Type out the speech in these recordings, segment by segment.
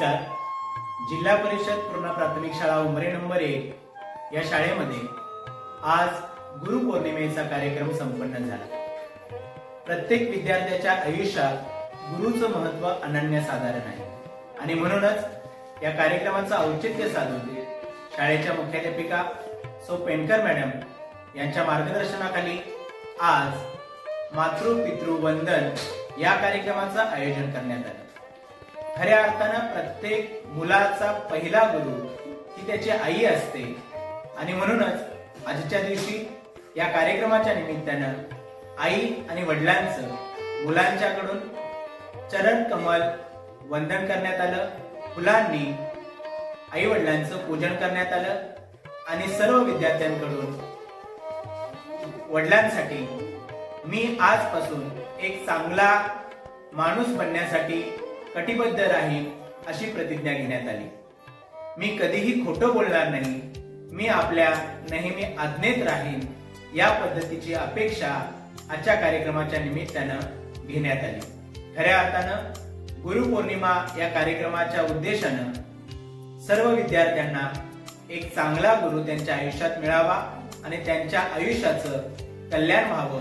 नमस्कार। जिल्हा परिषद पूर्ण प्राथमिक शाळा उमरे नंबर 1 या शाळेमध्ये आज गुरुपौर्णिमेचा कार्यक्रम संपन्न झाला। प्रत्येक विद्यार्थ्याच्या आयुष्यात गुरुचं महत्त्व अनन्यसाधारण आहे आणि म्हणूनच या कार्यक्रमाचं औचित्य साधून शाळेच्या मुख्याध्यापिका सौ पेंडकर मॅडम यांच्या मार्गदर्शनाखाली आज मातृ पितृ वंदन या कार्यक्रमाचं आयोजन करण्यात आलं। खऱ्या अर्थानं प्रत्येक मुलाचा पहिला गुरु ही त्याची आई असते आणि म्हणूनच आजच्या दिवशी या कार्यक्रमाच्या निमित्तानं आई आणि वडिलांचं मुलांच्याकडून चरण कमल वंदन करण्यात आलं। फुलांनी आई वडिलांचं पूजन करण्यात आलं आणि सर्व विद्यार्थ्यांकडून वडिलांसाठी मी आजपासून एक चांगला माणूस बनण्यासाठी कटिबद्ध राहील अशी प्रतिज्ञा घेण्यात आली। मी कधीही खोटं बोलणार नाही, मी आपल्या नेहमी आज्ञेत राहीन या पद्धतीची अपेक्षा आजच्या कार्यक्रमाच्या निमित्तानं घेण्यात आली। खऱ्या अर्थानं गुरुपौर्णिमा या कार्यक्रमाच्या उद्देशानं सर्व विद्यार्थ्यांना एक चांगला गुरु त्यांच्या आयुष्यात मिळावा आणि त्यांच्या आयुष्याचं कल्याण व्हावं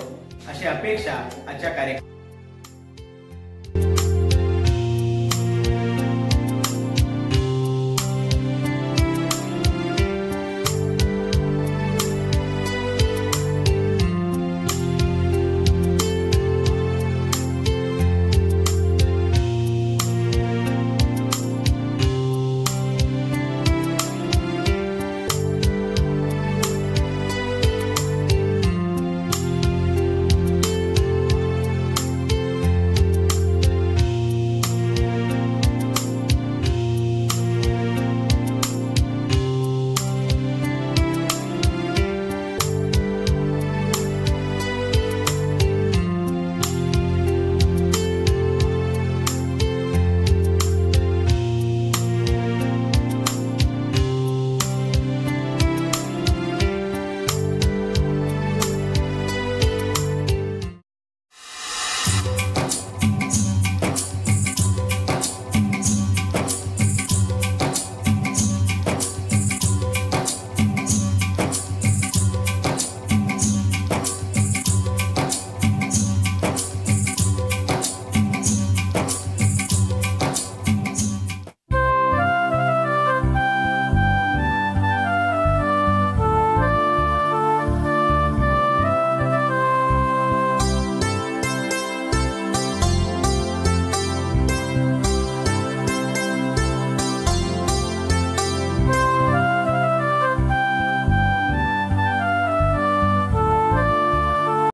अशी अपेक्षा आजच्या कार्यक्रमात